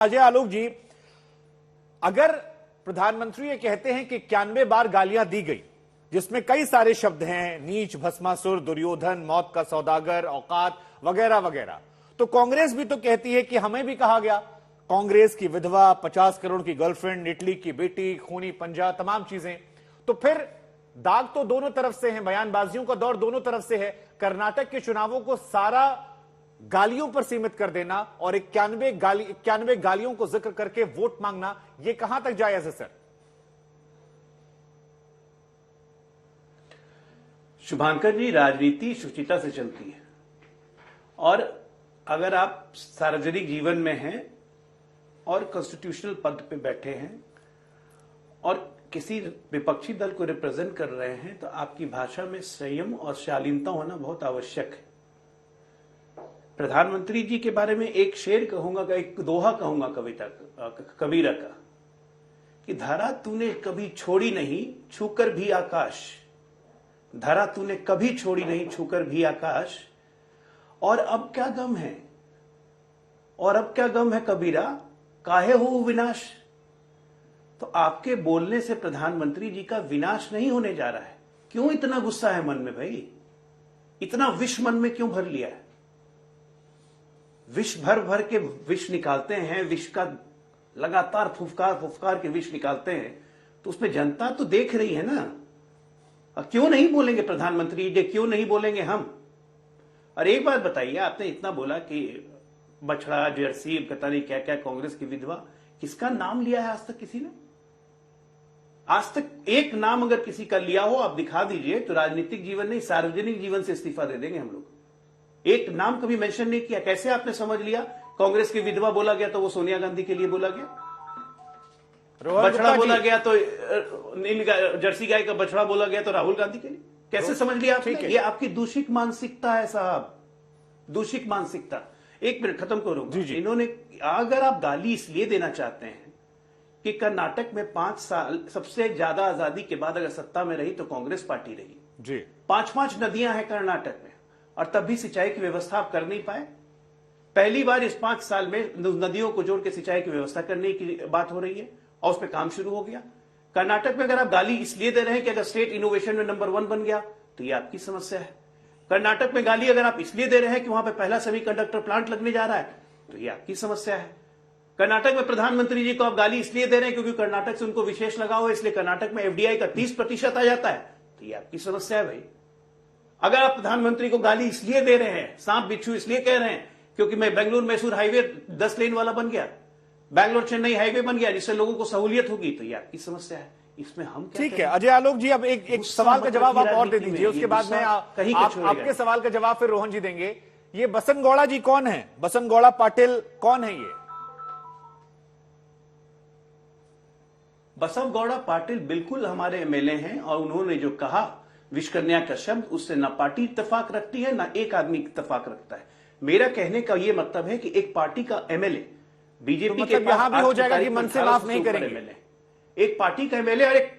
अजय आलोक जी, अगर प्रधानमंत्री ये कहते हैं कि 91 बार गालियां दी गई, जिसमें कई सारे शब्द हैं, नीच, भस्मासुर, दुर्योधन, मौत का सौदागर, औकात वगैरह वगैरह, तो कांग्रेस भी तो कहती है कि हमें भी कहा गया। कांग्रेस की विधवा, 50 करोड़ की गर्लफ्रेंड, इटली की बेटी, खूनी पंजा, तमाम चीजें। तो फिर दाग तो दोनों तरफ से है, बयानबाजियों का दौर दोनों तरफ से है। कर्नाटक के चुनावों को सारा गालियों पर सीमित कर देना और 91 गालियों को जिक्र करके वोट मांगना, यह कहां तक जायज है सर? शुभांकर जी, राजनीति शुचिता से चलती है और अगर आप सार्वजनिक जीवन में हैं और कॉन्स्टिट्यूशनल पद पे बैठे हैं और किसी विपक्षी दल को रिप्रेजेंट कर रहे हैं तो आपकी भाषा में संयम और शालीनता होना बहुत आवश्यक है। प्रधानमंत्री जी के बारे में एक शेर कहूंगा, एक दोहा कहूंगा कबीरा का, कि धरा तूने कभी छोड़ी नहीं छूकर भी आकाश, धरा तूने कभी छोड़ी नहीं छूकर भी आकाश, और अब क्या गम है, और अब क्या गम है कबीरा, काहे हो विनाश। तो आपके बोलने से प्रधानमंत्री जी का विनाश नहीं होने जा रहा है। क्यों इतना गुस्सा है मन में भाई? इतना विष मन में क्यों भर लिया है? विष भर भर के विष निकालते हैं, विष का लगातार फुफकार के विष निकालते हैं, तो उसमें जनता तो देख रही है ना। और क्यों नहीं बोलेंगे प्रधानमंत्री जी, क्यों नहीं बोलेंगे हम? और एक बात बताइए, आपने इतना बोला कि बछड़ा, जर्सी, पता नहीं क्या क्या, कांग्रेस की विधवा, किसका नाम लिया है आज तक किसी ने? आज तक एक नाम अगर किसी का लिया हो आप दिखा दीजिए, तो राजनीतिक जीवन नहीं सार्वजनिक जीवन से इस्तीफा दे देंगे हम लोग। एक नाम कभी मेंशन नहीं किया। कैसे आपने समझ लिया कांग्रेस की विधवा बोला गया तो वो सोनिया गांधी के लिए बोला गया, बछड़ा बोला गया तो जर्सी गाय का बछड़ा बोला गया तो राहुल गांधी के लिए? कैसे समझ लिया आपने? ये आपकी दूषित मानसिकता है साहब, दूषित मानसिकता। एक मिनट खत्म करूंगा। इन्होंने, अगर आप गाली इसलिए देना चाहते हैं कि कर्नाटक में 5 साल सबसे ज्यादा आजादी के बाद अगर सत्ता में रही तो कांग्रेस पार्टी रही जी। 5 नदियां हैं कर्नाटक में और तब भी सिंचाई की व्यवस्था आप कर नहीं पाए। पहली बार इस 5 साल में नदियों को जोड़ के सिंचाई की व्यवस्था करने की बात हो रही है और उसमें काम शुरू हो गया। कर्नाटक में अगर आप गाली इसलिए दे रहे हैं कि अगर स्टेट इनोवेशन में नंबर 1 बन गया तो ये आपकी समस्या है। कर्नाटक में गाली अगर आप इसलिए दे रहे हैं कि वहां पे पहला सेमीकंडक्टर प्लांट लगने जा रहा है तो ये आपकी समस्या है। कर्नाटक में प्रधानमंत्री जी को आप गाली इसलिए दे रहे हैं क्योंकि कर्नाटक से उनको विशेष लगाव है, इसलिए कर्नाटक में एफडीआई का 30% आ जाता है, तो ये आपकी समस्या है भाई। अगर आप प्रधानमंत्री को गाली इसलिए दे रहे हैं, सांप बिच्छू इसलिए कह रहे हैं क्योंकि मैं बेंगलुरु मैसूर हाईवे 10 लेन वाला बन गया, बैंगलोर चेन्नई हाईवे बन गया जिससे लोगों को सहूलियत होगी, तो ये आपकी समस्या है। इसमें हम क्या? ठीक है अजय आलोक जी, अब एक सवाल का जवाब आप और दे दीजिए, उसके बाद में आपके सवाल का जवाब फिर रोहन जी देंगे। ये बसंत गौड़ा जी कौन है? बसंत गौड़ा पाटिल कौन है ये? बसव गौड़ा पाटिल बिल्कुल हमारे एमएलए हैं और उन्होंने जो कहा विश्वकन्या का शब्द, उससे ना पार्टी इत्तेफाक रखती है ना एक आदमी इत्तेफाक रखता है। मेरा कहने का यह मतलब है कि एक पार्टी का एमएलए बीजेपी के पास यहां भी हो जाएगा कि मन से माफ नहीं करेंगे। एक पार्टी का एमएलए और एक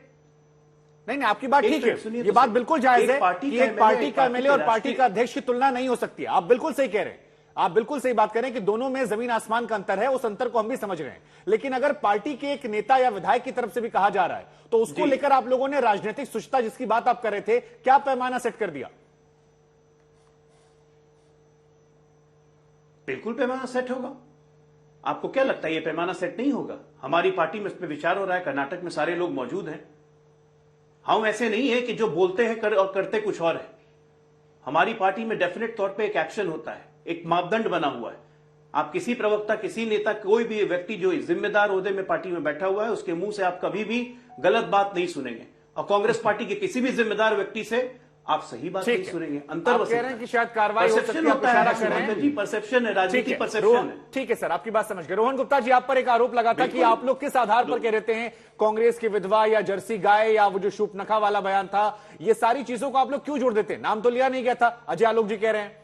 नहीं, आपकी बात ठीक है, ये बात बिल्कुल जायज है कि एक पार्टी का एमएलए और पार्टी का अध्यक्ष की तुलना नहीं हो सकती। आप बिल्कुल सही कह रहे हैं, आप बिल्कुल सही बात करें कि दोनों में जमीन आसमान का अंतर है, उस अंतर को हम भी समझ रहे हैं। लेकिन अगर पार्टी के एक नेता या विधायक की तरफ से भी कहा जा रहा है तो उसको लेकर आप लोगों ने राजनीतिक शुचिता जिसकी बात आप कर रहे थे, क्या पैमाना सेट कर दिया? बिल्कुल पैमाना सेट होगा। आपको क्या लगता है ये पैमाना सेट नहीं होगा? हमारी पार्टी में इस पर विचार हो रहा है, कर्नाटक में सारे लोग मौजूद हैं। हम ऐसे नहीं है कि जो बोलते हैं और करते कुछ और है। हमारी पार्टी में डेफिनेट तौर पे एक एक्शन होता है, एक मापदंड बना हुआ है। आप किसी प्रवक्ता, किसी नेता, कोई भी व्यक्ति जो जिम्मेदार ओहदे में पार्टी में बैठा हुआ है, उसके मुंह से आप कभी भी गलत बात नहीं सुनेंगे और कांग्रेस पार्टी के किसी भी जिम्मेदार व्यक्ति से आप सही बात नहीं सुनेंगे। अंतर कह रहे हैं कि शायद कार्रवाई हो सकती है, परसेप्शन है, राजनीति परसेप्शन है। ठीक है सर, आपकी बात समझ गए। रोहन गुप्ता जी, आप पर एक आरोप लगा था कि आप लोग किस आधार पर कह रहे हैं कांग्रेस की विधवा या जर्सी गाय या वो जो शूपनखा वाला बयान था, ये सारी चीजों को आप लोग क्यों जोड़ देते हैं? नाम तो लिया नहीं गया था, अजय आलोक जी कह रहे हैं।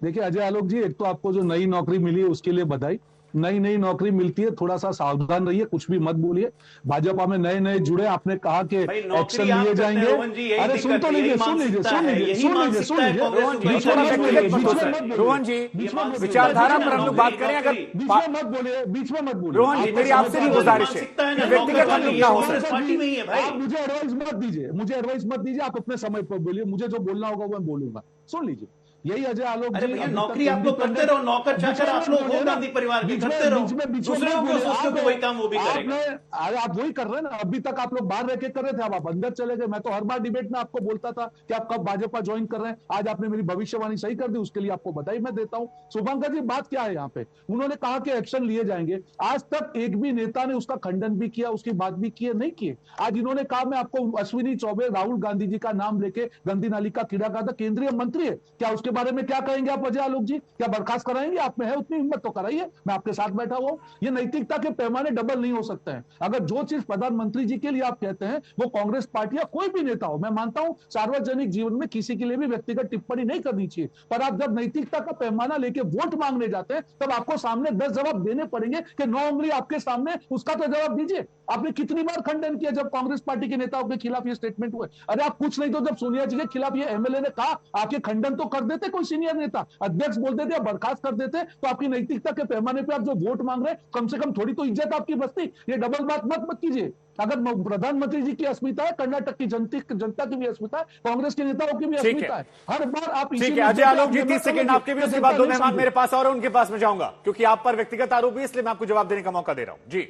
देखिए अजय आलोक जी, एक तो आपको जो नई नौकरी मिली है उसके लिए बधाई, नई नई नौकरी मिलती है, थोड़ा सा सावधान रहिए, कुछ भी मत बोलिए। भाजपा में नए नए जुड़े, आपने कहा कि एक्शन लिए जाएंगे। अरे सुन तो लीजिए, सुन लीजिए, सुन लीजिए, सुन लीजिए, सुन लीजिए। बीच में मत बोलिए रोहन जी, विचारधारा पर हम लोग बात करें, अगर बीच में मत बोलिए, बीच में मत बोलिए। रोहन जी, मेरी आपसे भी गुजारिश है, व्यक्तिगत हम लोग ना हो सके। आप मुझे एडवाइस मत दीजिए, मुझे एडवाइस मत दीजिए, आप अपने समय पर बोलिए, मुझे जो बोलना होगा वो मैं बोलूंगा। सुन लीजिए, यही अजय आलोक जी। भैया नौकरी आप लोग करते रहो, नौकर चाकर आप लोग हो गांधी परिवार के, करते रहो, दूसरे को सोचते हो वही काम वो भी करेगा। अरे आप वही कर रहे हैं ना, अभी तक आप लोग बाहर रह के कर रहे थे, अब आप अंदर चले गए। मैं तो हर बार डिबेट में आपको बोलता था कि आप कब भाजपा ज्वाइन कर रहे हैं, आज आपने मेरी भविष्यवाणी सही कर दी, उसके लिए आपको बधाई मैं देता हूं। शुभंकर जी, बात क्या है यहाँ पे, उन्होंने कहा कि एक्शन लिए जाएंगे, आज तक एक भी नेता ने उसका खंडन भी किया, उसकी बात भी की नहीं किए। आज इन्होंने कहा, मैं आपको अश्विनी चौबे राहुल गांधी जी का नाम लेके गंदी नाली का कीड़ा कहा था, केंद्रीय मंत्री है, क्या उसके बारे में क्या कहेंगे आप अजय आलोक जी? क्या बर्खास्त कराएंगे? आप में है उतनी हिम्मत तो कराइए, मैं आपके साथ बैठा हुआ हूं। ये नैतिकता के पैमाने डबल नहीं हो सकते हैं। अगर जो चीज प्रधानमंत्री जी के लिए आप कहते हैं वो कांग्रेस पार्टी या कोई भी नेता हो, मैं मानता हूं सार्वजनिक जीवन में किसी के लिए भी व्यक्तिगत टिप्पणी नहीं करनी चाहिए, पर आप जब नैतिकता का पैमाना लेके वोट मांगने जाते हैं तब आपको सामने 10 जवाब देने पड़ेंगे कि 9 उंगली आपके सामने, उसका तो जवाब दीजिए। आपने कितनी बार खंडन किया जब कांग्रेस पार्टी के नेताओं के खिलाफ ये स्टेटमेंट हुए? अरे आप कुछ नहीं तो जब सोनिया जी के खिलाफ ये एमएलए ने कहा, आपके खंडन तो कर देते कोई सीनियर नेता, अध्यक्ष बोल देते, बर्खास्त कर देते, तो आपकी नैतिकता के पैमाने पे आप जो वोट मांग रहे हैं, कम से कम थोड़ी तो इज्जत आपकी बचती। ये डबल बात मत कीजिए। अगर प्रधानमंत्री जी की अस्मिता है, कर्नाटक की जनता की भी अस्मिता है, कांग्रेस के नेताओं की भी अस्मिता है। हर बार आप ठीक है अजय आलोक जी, 30 सेकंड आपके भी, उसके बाद दो मेहमान मेरे पास और उनके पास में जाऊंगा, क्योंकि आप पर व्यक्तिगत आरोप है, इसलिए मैं आपको जवाब देने का मौका दे रहा हूं जी।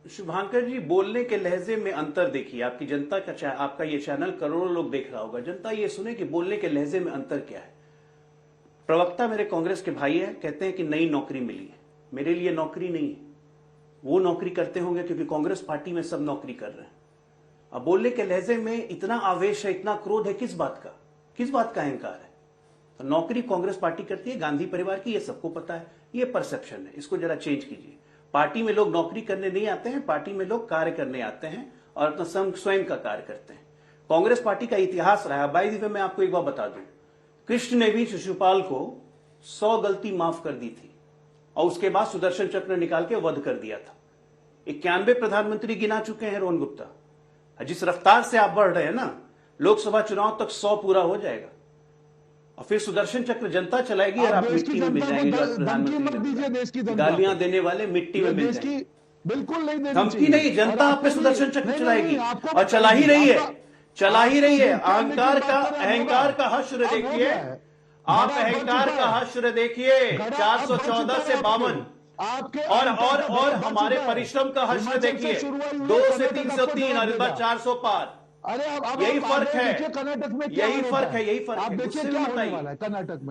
शुभांकर जी, बोलने के लहजे में अंतर देखिए, आपकी जनता का, आपका ये चैनल करोड़ों लोग देख रहा होगा, जनता ये सुने कि बोलने के लहजे में अंतर क्या है। प्रवक्ता मेरे कांग्रेस के भाई है, कहते हैं कि नई नौकरी मिली है, मेरे लिए नौकरी नहीं है, वो नौकरी करते होंगे क्योंकि कांग्रेस पार्टी में सब नौकरी कर रहे हैं। अब बोलने के लहजे में इतना आवेश है, इतना क्रोध है, किस बात का अहंकार है? तो नौकरी कांग्रेस पार्टी करती है, गांधी परिवार की, ये सबको पता है, ये परसेप्शन है, इसको जरा चेंज कीजिए। पार्टी में लोग नौकरी करने नहीं आते हैं, पार्टी में लोग कार्य करने आते हैं और अपना स्वयं का कार्य करते हैं। कांग्रेस पार्टी का इतिहास रहा है। बाय द वे मैं आपको एक बात बता दूं, कृष्ण ने भी शिशुपाल को 100 गलती माफ कर दी थी और उसके बाद सुदर्शन चक्र निकाल के वध कर दिया था। 91 प्रधानमंत्री गिना चुके हैं रोहन गुप्ता। जिस रफ्तार से आप बढ़ रहे हैं ना, लोकसभा चुनाव तक 100 पूरा हो जाएगा और फिर सुदर्शन चक्र जनता चलाएगी और आप मिट्टी में मिल जाएंगे। प्रधानमंत्री गालियां देने वाले मिट्टी में मिल जाएंगे। बिल्कुल नहीं, धमकी नहीं, जनता आप पे सुदर्शन चक्र चलाएगी और चला ही रही है। अहंकार का हश्र देखिए, आप अहंकार का हश्र देखिए, 414 से 52 और हमारे परिश्रम का हश्र देखिए, 2 से 303 और इस बार 400 पार। अरे यही फर्क है, कर्नाटक में, यही फर्क है। आप देखिए क्या होने वाला है कर्नाटक में।